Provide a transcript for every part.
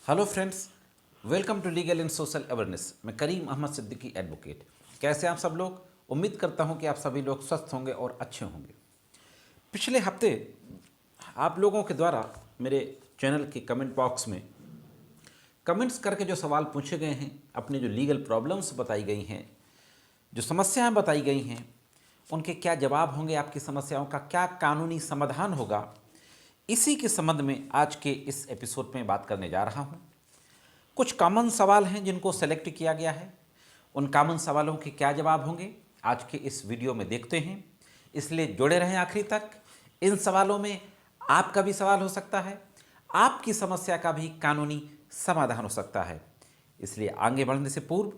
Hello friends, welcome to legal and social awareness. मैं Karim Ahmad Siddiqui advocate. कैसे आप सब लोग? उम्मीद करता हूं कि आप सभी लोग स्वस्थ होंगे और अच्छे होंगे। पिछले हफ्ते आप लोगों के द्वारा मेरे चैनल के कमेंट बॉक्स में कमेंट्स करके जो सवाल पूछे गए हैं, अपनी जो लीगल प्रॉब्लम्स बताई गई हैं, जो समस्याएं बताई गई हैं, उनके क्या जवाब होंगे, आपकी समस्याओं का क्या कानूनी समाधान होगा, इसी के संबंध में आज के इस एपिसोड में बात करने जा रहा हूं। कुछ कॉमन सवाल हैं जिनको सेलेक्ट किया गया है। उन कॉमन सवालों के क्या जवाब होंगे आज के इस वीडियो में देखते हैं, इसलिए जुड़े रहें आखिरी तक। इन सवालों में आपका भी सवाल हो सकता है, आपकी समस्या का भी कानूनी समाधान हो सकता है। इसलिए आगे बढ़ने से पूर्व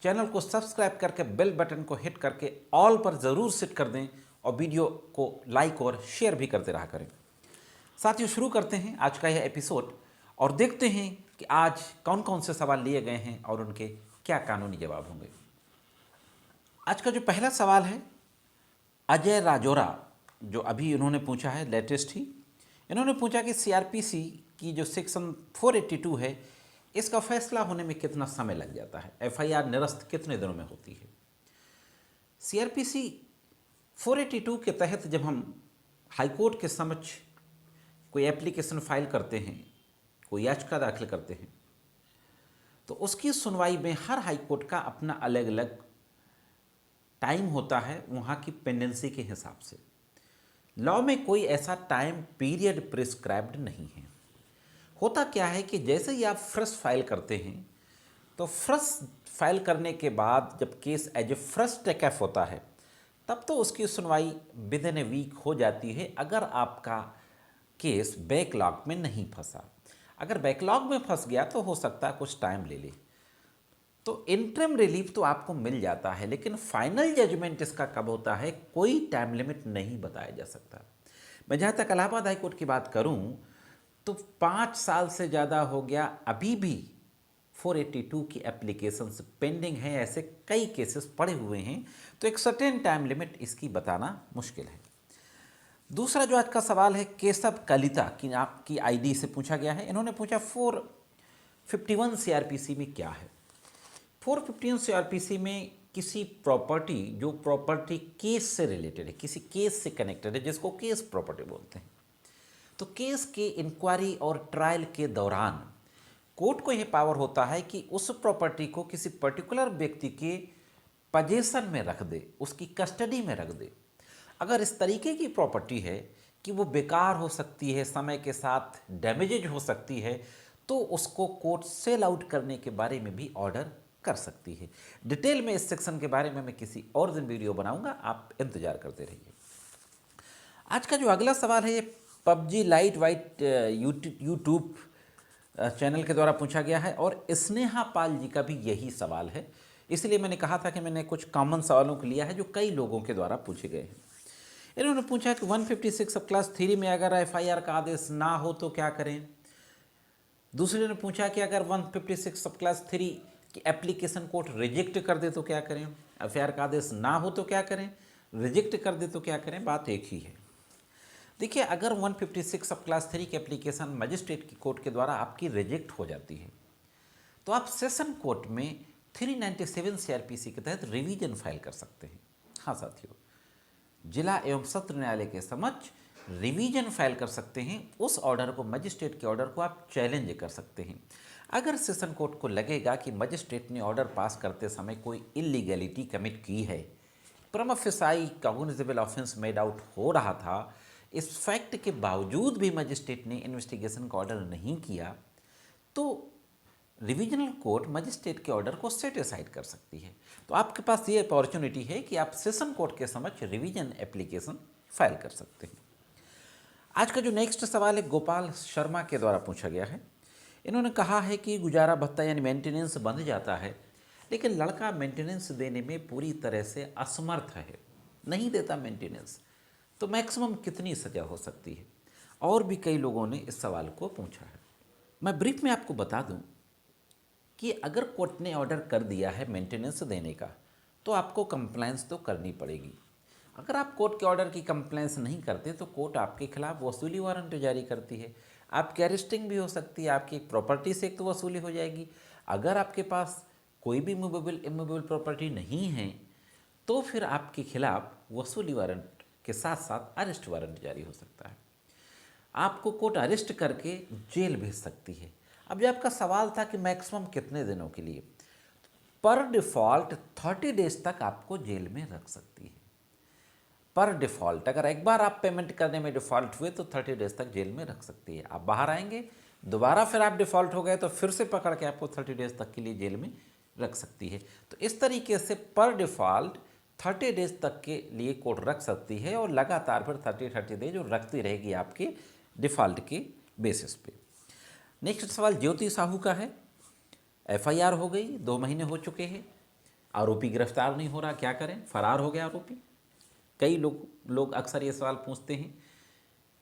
चैनल को सब्सक्राइब करके बेल बटन को हिट करके ऑल पर ज़रूर सेट कर दें और वीडियो को लाइक और शेयर भी करते रहा करें। साथियों, शुरू करते हैं आज का यह एपिसोड और देखते हैं कि आज कौन कौन से सवाल लिए गए हैं और उनके क्या कानूनी जवाब होंगे। आज का जो पहला सवाल है अजय राजौरा, जो अभी इन्होंने पूछा है, लेटेस्ट ही इन्होंने पूछा कि सीआरपीसी की जो सेक्शन 482 है, इसका फैसला होने में कितना समय लग जाता है, एफआईआर निरस्त कितने दिनों में होती है। सीआरपीसी 482 के तहत जब हम हाईकोर्ट के समक्ष कोई एप्लीकेशन फाइल करते हैं, कोई याचिका दाखिल करते हैं, तो उसकी सुनवाई में हर हाई कोर्ट का अपना अलग अलग टाइम होता है, वहाँ की पेंडेंसी के हिसाब से। लॉ में कोई ऐसा टाइम पीरियड प्रिस्क्राइब्ड नहीं है। होता क्या है कि जैसे ही आप फ्रेश फाइल करते हैं, तो फ्रेश फाइल करने के बाद जब case as a fresh take up होता है, तब तो उसकी सुनवाई विद इन ए वीक हो जाती है, अगर आपका केस बैकलॉग में नहीं फंसा। अगर बैकलॉग में फंस गया तो हो सकता है कुछ टाइम ले ले, तो इंटरिम रिलीफ तो आपको मिल जाता है, लेकिन फाइनल जजमेंट इसका कब होता है, कोई टाइम लिमिट नहीं बताया जा सकता। मैं जहाँ तक इलाहाबाद हाई कोर्ट की बात करूँ तो 5 साल से ज़्यादा हो गया, अभी भी 482 की एप्लीकेशंस पेंडिंग हैं। ऐसे कई केसेस पड़े हुए हैं, तो एक सर्टेन टाइम लिमिट इसकी बताना मुश्किल है। दूसरा जो आज का सवाल है केशव कलिता की आपकी आईडी से पूछा गया है। इन्होंने पूछा 451 सीआरपीसी में क्या है। 451 सीआरपीसी में किसी प्रॉपर्टी जो प्रॉपर्टी केस से रिलेटेड है, किसी केस से कनेक्टेड है, जिसको केस प्रॉपर्टी बोलते हैं, तो केस के इंक्वायरी और ट्रायल के दौरान कोर्ट को यह पावर होता है कि उस प्रॉपर्टी को किसी पर्टिकुलर व्यक्ति के पजेशन में रख दे, उसकी कस्टडी में रख दे। अगर इस तरीके की प्रॉपर्टी है कि वो बेकार हो सकती है, समय के साथ डैमेजेज हो सकती है, तो उसको कोर्ट सेल आउट करने के बारे में भी ऑर्डर कर सकती है। डिटेल में इस सेक्शन के बारे में मैं किसी और दिन वीडियो बनाऊंगा, आप इंतजार करते रहिए। आज का जो अगला सवाल है ये PUBG light white YouTube channel के द्वारा पूछा गया है और स्नेहा पाल जी का भी यही सवाल है। इसलिए मैंने कहा था कि मैंने कुछ कॉमन सवालों को लिया है जो कई लोगों के द्वारा पूछे गए हैं। इन्होंने पूछा कि 156 सब क्लास 3 में अगर एफआईआर का आदेश ना हो तो क्या करें। दूसरे ने पूछा कि अगर 156 सब क्लास 3 की एप्लीकेशन कोर्ट रिजेक्ट कर दे तो क्या करें। एफआईआर का आदेश ना हो तो क्या करें, रिजेक्ट कर दे तो क्या करें, बात एक ही है। देखिए, अगर 156 सब क्लास 3 की एप्लीकेशन मजिस्ट्रेट की कोर्ट के द्वारा आपकी रिजेक्ट हो जाती है, तो आप सेशन कोर्ट में 397 सीआरपीसी के तहत रिवीजन फाइल कर सकते हैं। हाँ साथियों, जिला एवं सत्र न्यायालय के समक्ष रिवीजन फाइल कर सकते हैं। उस ऑर्डर को, मजिस्ट्रेट के ऑर्डर को आप चैलेंज कर सकते हैं। अगर सेशन कोर्ट को लगेगा कि मजिस्ट्रेट ने ऑर्डर पास करते समय कोई इलीगैलिटी कमिट की है, प्रमा facie cognizable offence made out हो रहा था, इस फैक्ट के बावजूद भी मजिस्ट्रेट ने इन्वेस्टिगेशन का ऑर्डर नहीं किया, तो रिविजनल कोर्ट मजिस्ट्रेट के ऑर्डर को सेट असाइड कर सकती है। तो आपके पास ये अपॉर्चुनिटी है कि आप सेशन कोर्ट के समक्ष रिवीजन एप्लीकेशन फाइल कर सकते हैं। आज का जो नेक्स्ट सवाल है गोपाल शर्मा के द्वारा पूछा गया है। इन्होंने कहा है कि गुजारा भत्ता यानी मेंटेनेंस बंध जाता है, लेकिन लड़का मेंटेनेंस देने में पूरी तरह से असमर्थ है, नहीं देता मेंटेनेंस, तो मैक्सिमम कितनी सज़ा हो सकती है। और भी कई लोगों ने इस सवाल को पूछा है। मैं ब्रीफ में आपको बता दूं कि अगर कोर्ट ने ऑर्डर कर दिया है मेंटेनेंस देने का, तो आपको कंप्लायंस तो करनी पड़ेगी। अगर आप कोर्ट के ऑर्डर की कंप्लायंस नहीं करते तो कोर्ट आपके खिलाफ वसूली वारंट जारी करती है। आपकी अरेस्टिंग भी हो सकती है, आपकी एक प्रॉपर्टी से एक तो वसूली हो जाएगी। अगर आपके पास कोई भी मूवेबल इमूवेबल प्रॉपर्टी नहीं है तो फिर आपके खिलाफ वसूली वारंट के साथ साथ अरेस्ट वारंट जारी हो सकता है। आपको कोर्ट अरेस्ट करके जेल भेज सकती है। अब जो आपका सवाल था कि मैक्सिमम कितने दिनों के लिए, पर डिफ़ॉल्ट 30 डेज तक आपको जेल में रख सकती है। पर डिफ़ॉल्ट अगर एक बार आप पेमेंट करने में डिफ़ॉल्ट हुए तो 30 डेज तक जेल में रख सकती है। आप बाहर आएंगे, दोबारा फिर आप डिफ़ॉल्ट हो गए तो फिर से पकड़ के आपको 30 डेज तक के लिए जेल में रख सकती है। तो इस तरीके से पर डिफ़ॉल्ट 30 डेज तक के लिए कोर्ट रख सकती है और लगातार फिर 30 डेज और रखती रहेगी आपके डिफ़ॉल्ट के बेसिस पे। नेक्स्ट सवाल ज्योति साहू का है। एफआईआर हो गई, 2 महीने हो चुके हैं, आरोपी गिरफ्तार नहीं हो रहा, क्या करें, फरार हो गया आरोपी। कई लोग अक्सर ये सवाल पूछते हैं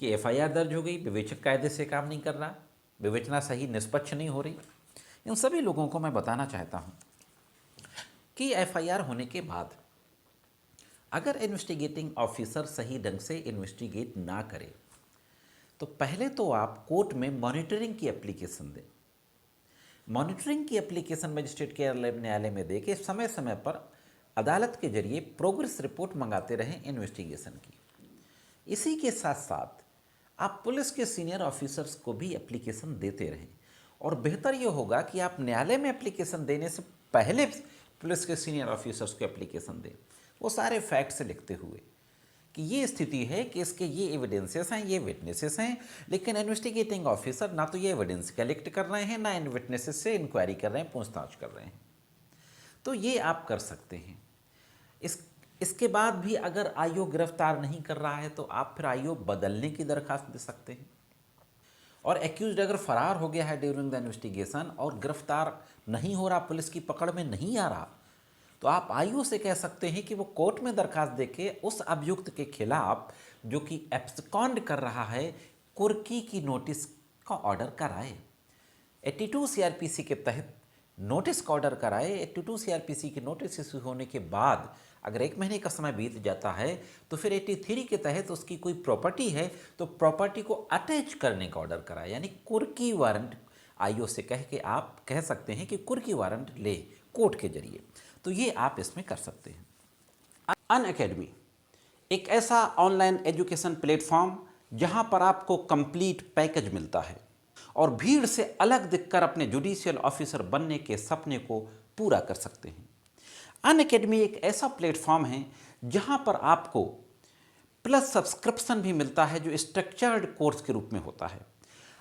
कि एफआईआर दर्ज हो गई, विवेचक कायदे से काम नहीं कर रहा, विवेचना सही निष्पक्ष नहीं हो रही। इन सभी लोगों को मैं बताना चाहता हूँ कि एफआईआर होने के बाद अगर इन्वेस्टिगेटिंग ऑफिसर सही ढंग से इन्वेस्टिगेट ना करे तो पहले तो आप कोर्ट में मॉनिटरिंग की एप्लीकेशन दें। मॉनिटरिंग की एप्लीकेशन मजिस्ट्रेट के न्यायालय में दे के समय समय पर अदालत के जरिए प्रोग्रेस रिपोर्ट मंगाते रहें इन्वेस्टिगेशन की। इसी के साथ साथ आप पुलिस के सीनियर ऑफिसर्स को भी एप्लीकेशन देते रहें और बेहतर ये होगा कि आप न्यायालय में एप्लीकेशन देने से पहले पुलिस के सीनियर ऑफिसर्स को एप्लीकेशन दें, वो सारे फैक्ट्स लिखते हुए कि ये स्थिति है कि इसके ये एविडेंसेस हैं, ये विटनेसेस हैं, लेकिन इन्वेस्टिगेटिंग ऑफिसर ना तो ये एविडेंस कलेक्ट कर रहे हैं, ना इन विटनेसेस से इंक्वायरी कर रहे हैं, पूछताछ कर रहे हैं। तो ये आप कर सकते हैं। इसके बाद भी अगर आईओ गिरफ्तार नहीं कर रहा है तो आप फिर आईओ बदलने की दरखास्त दे सकते हैं। और एक्यूज्ड अगर फरार हो गया है ड्यूरिंग द इन्वेस्टिगेशन और गिरफ्तार नहीं हो रहा, पुलिस की पकड़ में नहीं आ रहा, तो आप आईओ से कह सकते हैं कि वो कोर्ट में दरखास्त देके उस अभियुक्त के खिलाफ जो कि एब्सकॉन्ड कर रहा है, कुर्की की नोटिस का ऑर्डर कराए। 82 सीआरपीसी के तहत नोटिस का ऑर्डर कराए। 82 सीआरपीसी के नोटिस इशू होने के बाद अगर 1 महीने का समय बीत जाता है तो फिर 83 के तहत उसकी कोई प्रॉपर्टी है तो प्रॉपर्टी को अटैच करने का ऑर्डर कराए, यानी कुर्की वारंट आईओ से कह के आप कह सकते हैं कि कुर्की वारंट ले कोर्ट के जरिए। तो ये आप इसमें कर सकते हैं। अनअकैडमी एक ऐसा ऑनलाइन एजुकेशन प्लेटफॉर्म जहां पर आपको कंप्लीट पैकेज मिलता है और भीड़ से अलग दिखकर अपने जुडिशियल ऑफिसर बनने के सपने को पूरा कर सकते हैं। अनअकैडमी एक ऐसा प्लेटफॉर्म है जहां पर आपको प्लस सब्सक्रिप्शन भी मिलता है जो स्ट्रक्चर्ड कोर्स के रूप में होता है।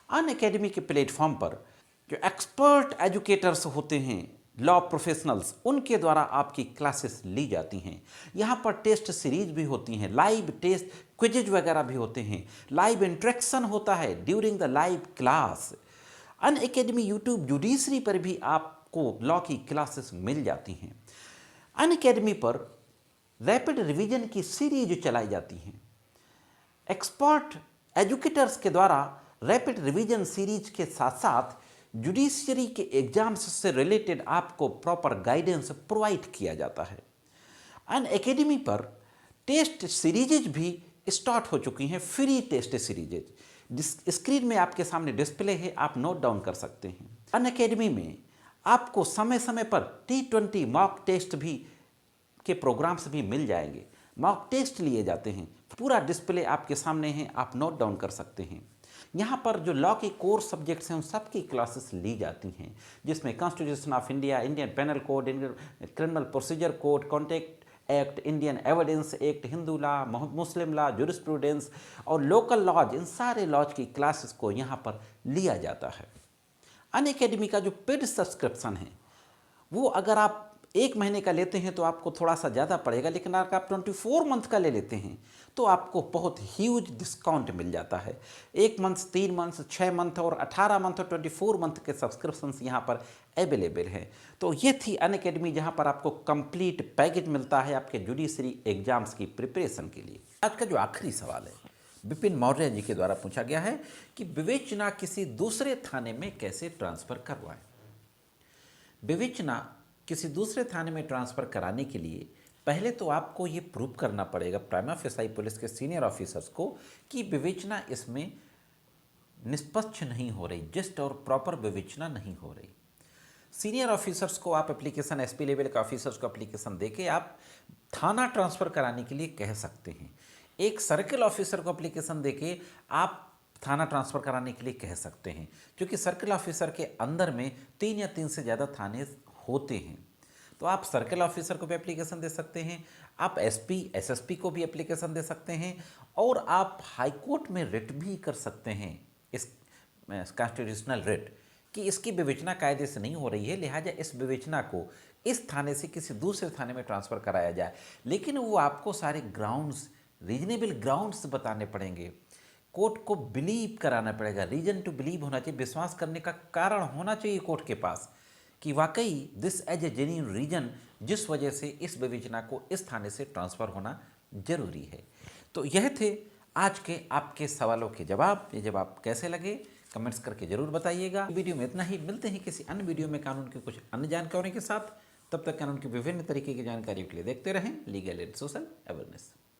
अनअकैडमी के प्लेटफॉर्म पर जो एक्सपर्ट एजुकेटर्स होते हैं, लॉ प्रोफेशनल्स, उनके द्वारा आपकी क्लासेस ली जाती हैं। यहाँ पर टेस्ट सीरीज भी होती हैं, लाइव टेस्ट क्विजेज वगैरह भी होते हैं, लाइव इंट्रैक्शन होता है during the live class. Unacademy YouTube judiciary पर भी आपको लॉ की क्लासेस मिल जाती हैं। अनअकैडमी पर रैपिड रिवीजन की सीरीज चलाई जाती हैं। एक्सपर्ट एजुकेटर्स के द्वारा रैपिड रिवीजन सीरीज के साथ साथ जुडिशरी के एग्जाम्स से रिलेटेड आपको प्रॉपर गाइडेंस प्रोवाइड किया जाता है। अनअकैडमी पर टेस्ट सीरीजेज भी स्टार्ट हो चुकी हैं, फ्री टेस्ट सीरीजेज स्क्रीन में आपके सामने डिस्प्ले है, आप नोट डाउन कर सकते हैं। अनअकैडमी में आपको समय समय पर T20 मॉक टेस्ट भी के प्रोग्राम्स भी मिल जाएंगे, मॉक टेस्ट लिए जाते हैं, पूरा डिस्प्ले आपके सामने है, आप नोट डाउन कर सकते हैं। यहाँ पर जो लॉ के कोर सब्जेक्ट्स हैं उन सब की क्लासेस ली जाती हैं, जिसमें constitution of India, Indian penal code, Indian criminal procedure code, contract act, Indian evidence act, Hindu law, Muslim law, jurisprudence और लोकल लॉज, इन सारे लॉज की क्लासेस को यहाँ पर लिया जाता है। अनअकैडमी का जो पेड सब्सक्रिप्शन है वो अगर आप 1 महीने का लेते हैं तो आपको थोड़ा सा ज़्यादा पड़ेगा, लेकिन अगर आप 24 मंथ का ले लेते हैं तो आपको बहुत ह्यूज डिस्काउंट मिल जाता है। 1 मंथ, 3 मंथ, 6 मंथ और 18 मंथ और 24 मंथ के सब्सक्रिप्शंस यहाँ पर अवेलेबल हैं। तो ये थी अनअकैडमी जहाँ पर आपको कंप्लीट पैकेज मिलता है आपके जुडिशरी एग्जाम्स की प्रिपरेशन के लिए। आज का जो आखिरी सवाल है विपिन मौर्य जी के द्वारा पूछा गया है कि विवेचना किसी दूसरे थाने में कैसे ट्रांसफ़र करवाएं। विवेचना किसी दूसरे थाने में ट्रांसफ़र कराने के लिए पहले तो आपको ये प्रूव करना पड़ेगा प्राइमा फेसाई पुलिस के सीनियर ऑफिसर्स को कि विवेचना इसमें निष्पक्ष नहीं हो रही, जस्ट और प्रॉपर विवेचना नहीं हो रही। सीनियर ऑफिसर्स को आप एप्लीकेशन, एसपी लेवल के ऑफिसर्स को एप्लीकेशन देके आप थाना ट्रांसफ़र कराने के लिए कह सकते हैं। एक सर्कल ऑफिसर को एप्लीकेशन देके आप थाना ट्रांसफ़र कराने के लिए कह सकते हैं, क्योंकि सर्कल ऑफिसर के अंदर में 3 या 3 से ज़्यादा थाने होते हैं। तो आप सर्कल ऑफिसर को भी एप्लीकेशन दे सकते हैं, आप एसपी, एसएसपी को भी एप्लीकेशन दे सकते हैं, और आप हाई कोर्ट में रिट भी कर सकते हैं, इस कॉन्स्टिट्यूशनल रिट, कि इसकी विवेचना कायदे से नहीं हो रही है, लिहाजा इस विवेचना को इस थाने से किसी दूसरे थाने में ट्रांसफ़र कराया जाए। लेकिन वो आपको सारे ग्राउंड्स, रीजनेबल ग्राउंड्स बताने पड़ेंगे, कोर्ट को बिलीव कराना पड़ेगा, रीजन टू बिलीव होना चाहिए, विश्वास करने का कारण होना चाहिए कोर्ट के पास कि वाकई this as a genuine reason, जिस वजह से इस विवेचना को इस थाने से ट्रांसफ़र होना जरूरी है। तो यह थे आज के आपके सवालों के जवाब। ये जवाब कैसे लगे कमेंट्स करके जरूर बताइएगा। वीडियो में इतना ही, मिलते हैं किसी अन्य वीडियो में कानून की कुछ अन्य जानकारियों के साथ। तब तक कानून की विभिन्न तरीके की जानकारी के लिए देखते रहें लीगल एंड सोशल अवेयरनेस।